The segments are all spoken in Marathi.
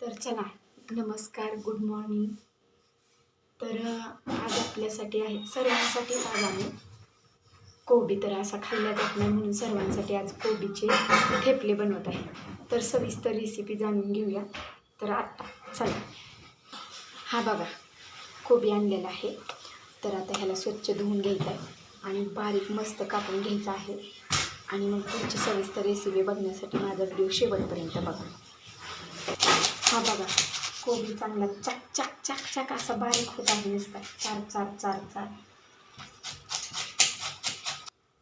तर चला, नमस्कार, गुड मॉर्निंग. तर आज आपल्यासाठी आहे, सर्वांसाठी आज आम्ही कोबी तर असा खाल्ला जात नाही म्हणून सर्वांसाठी आज कोबीचे ठेपले बनवत आहे. तर सविस्तर रेसिपी जाणून घेऊया. तर आता चला, हा बघा कोबी आणलेला आहे. तर आता ह्याला स्वच्छ धुवून घ्यायचं आहे आणि बारीक मस्त कापून घ्यायचा आहे. आणि मग पुढची सविस्तर रेसिपी बघण्यासाठी माझा व्हिडिओ शेवटपर्यंत बघा. हा बघा कोबी चांगला चक चक चक चक असा बारीक होत आहे नुसता चार चार चार चार.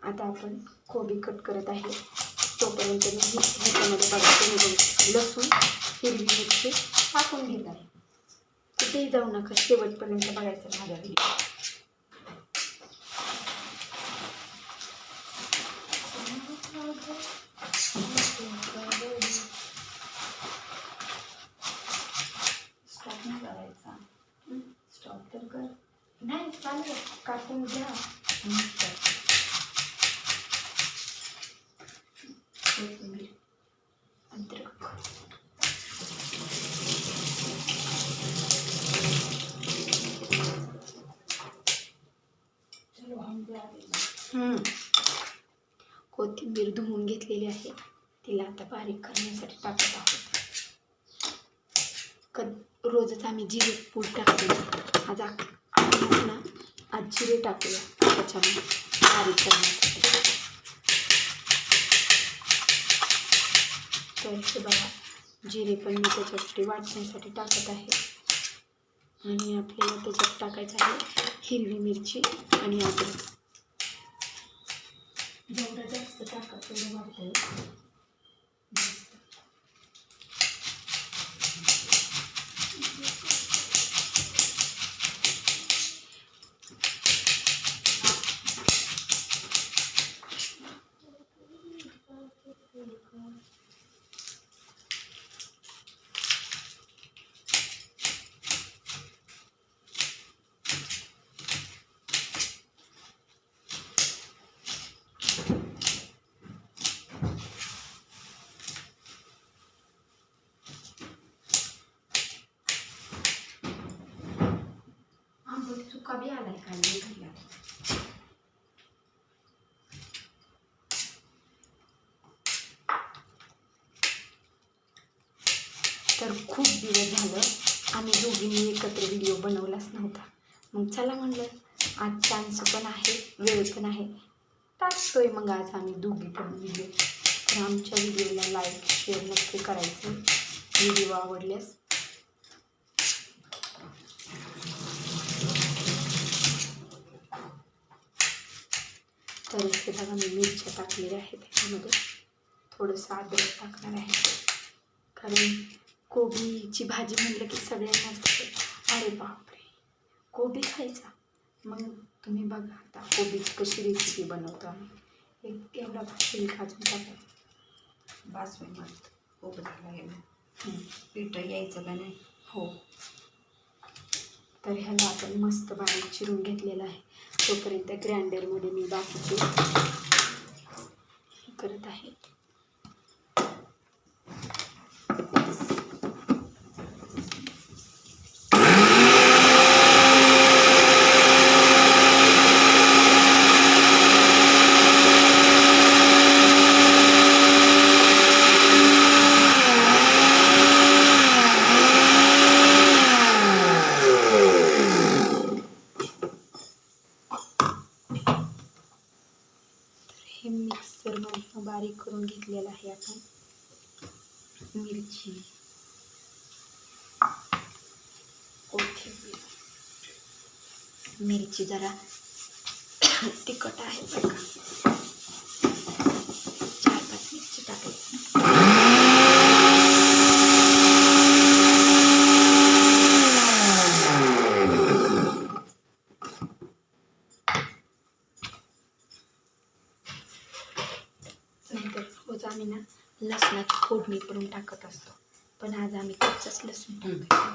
आता आपण कोबी कट करत आहे. तोपर्यंत मी ह्याच्यामध्ये बघा लसूण हिरवी मिरची टाकून घेत आहे. कुठेही जाऊ नका, शेवटपर्यंत बघायचं माझा व्हिडिओ. स्टॉप तर कर, नाही चालेल, कापून घ्या. अद्रक, कोथिंबीर धुवून घेतलेली आहे. तिला आता बारीक करण्यासाठी टाकत आहोत. रोजच आम्ही जिरे पूड टाकतो. आज जिरे टाकूया त्याच्यामध्ये बारीक करण्यासाठी. तर हे बघा जिरे पण मी त्याच्यासाठी वाटण्यासाठी टाकत आहे. आणि आपल्याला त्याच्यात टाकायचं आहे हिरवी मिरची आणि अद्रक. जेवढं जास्त टाका तेवढं वाटतं. चुका बी आलाय काय घरला. तर खूप दिवस झालं आम्ही दोघींनी एकत्र व्हिडिओ बनवलाच नव्हता. मग चला म्हणलं आज चान्स पण आहे, वेळ पण आहे, टाकतोय मग आज आम्ही दोघी पण व्हिडिओ. तर आमच्या व्हिडिओला लाईक शेअर नक्की करायचं व्हिडिओ आवडल्यास. तर इथे बघा मी मिरच्या टाकलेल्या आहेत. त्याच्यामध्ये थोडंसं अद्रक टाकणार आहे, कारण कोबीची भाजी म्हटलं की सगळ्यांनाच अरे बापरे कोबी खायचा. मग तुम्ही बघा आता कोबीची कशी रेसिपी बनवतो आम्ही. एक एवढा भाजी खाजून टाकतो बासवी मस्त कोबी झाला. पीठ यायचं का नाही. हो, तर ह्याला आपण मस्त बारीक चिरून घेतलेला आहे. तोपर्यंत ग्राइंडरमध्ये मी बाकीचे करत आहे. हे मिक्सरमधून बारीक करून घेतलेलं आहे आपण. मिरची, कोथिंबीर, मिरची जरा तिखट आहे बरं का, 4-5 मिरची टाकायची. नंतर रोज आम्ही ना लसणाची फोडणी करून टाकत असतो, पण आज आम्ही कच्चाच लसूण टाकतो.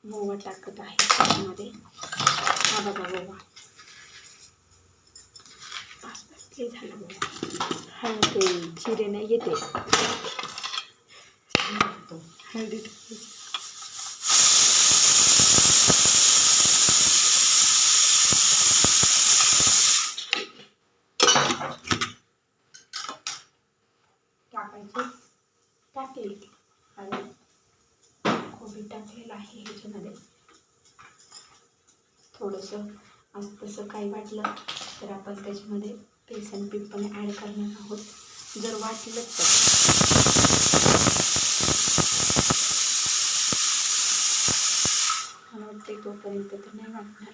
ओवा टाकत आहे त्याच्यामध्ये. हा बघा ओवा ते झालं ओवा. हा ते जिरे नाही येते हळदी टाकायची. टाकली आणि कोबी टाकलेलं आहे ह्याच्यामध्ये. थोडंसं आज तसं काही वाटलं तर आपण त्याच्यामध्ये बेसन पीठ पण ॲड करणार आहोत जर वाटलं तर. मला वाटते तोपर्यंत तर नाही वाटणार.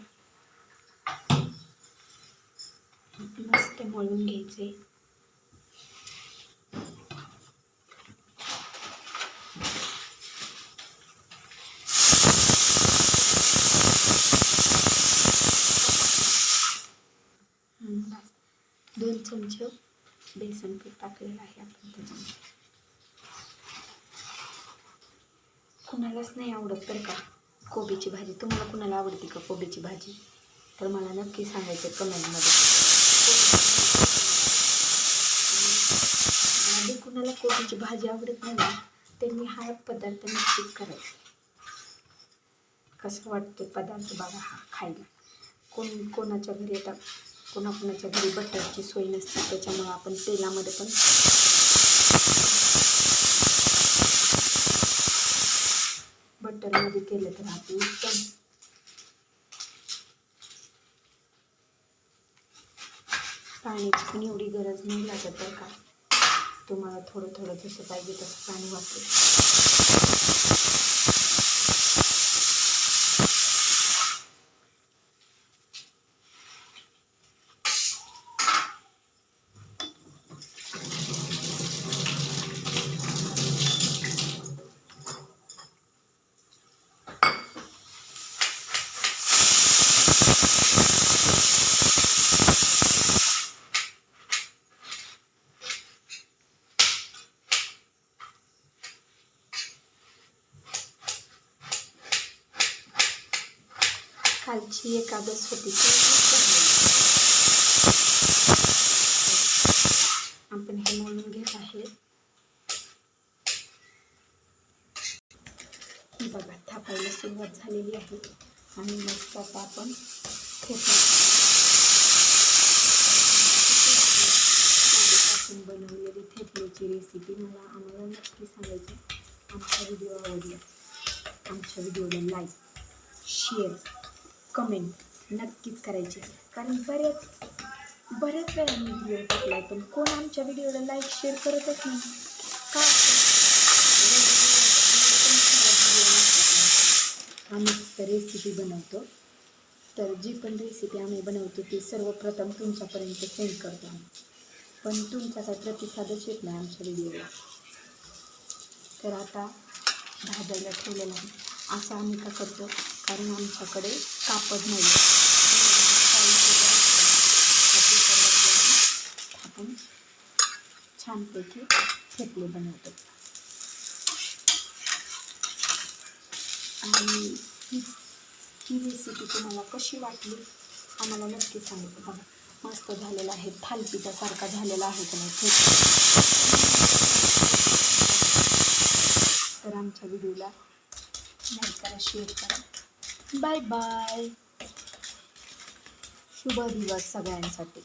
मस्त मळून घ्यायचे. दोन चमचे बेसन पीठ टाकलेलं आहे आपण त्याच्यामध्ये. कुणालाच नाही आवडत बरं का कोबीची भाजी. तुम्हाला कुणाला आवडते का कोबीची भाजी? तर मला नक्की सांगायचं कमेंटमध्ये. आणि कुणाला कोबीची भाजी आवडत नाही ना त्यांनी हा पदार्थ नक्कीच करायचा. कसं वाटतो पदार्थ बघा हा खायला. कोणाच्या घरी येतात कोणाच्या घरी बटरची सोय नसते त्याच्यामुळे आपण तेलामध्ये पण बटरमध्ये केलं तर आपण उत्तम. पाण्याची पण एवढी गरज नाही लागत बरं का. तुम्हाला थोडं थोडं जसं पाहिजे तसं पाणी वापरू. कालची एकादश होती आपण हे मळून घेत आहे. बघा थापायला सुरुवात झालेली आहे आणि मस्त आता आपण बनवलेली थेपल्याची रेसिपी आम्हाला नक्की सांगायची. आमचा व्हिडिओ आवडला आमच्या व्हिडिओला लाईक शेअर कमेंट नक्कीच करायची. कारण बऱ्याच वेळा मी व्हिडिओ टाकला पण कोण आमच्या व्हिडिओला लाईक शेअर करतच नाही का? आम्ही रेसिपी बनवतो तर जी पण रेसिपी आम्ही बनवतो ती सर्वप्रथम तुमच्यापर्यंत सेंड करतो आम्ही. पण तुमचा काही प्रतिसादच येत नाही आमच्या व्हिडिओला. तर आता भाजायला ठेवलेलं आहे. असं आम्ही का करतो कारण आमच्याकडे कापड नाही. आपण छानपैकी थेपले बनवतो. आणि ही रेसिपी तुम्हाला कशी वाटली आम्हाला नक्की सांगितलं. बघा मस्त झालेला आहे. थालीपीठासारखा झालेला आहे का नाही. तर आमच्या व्हिडिओला लाईक करा शेअर करा. Bye bye. शुभ दिवस सगळ्यांसाठी.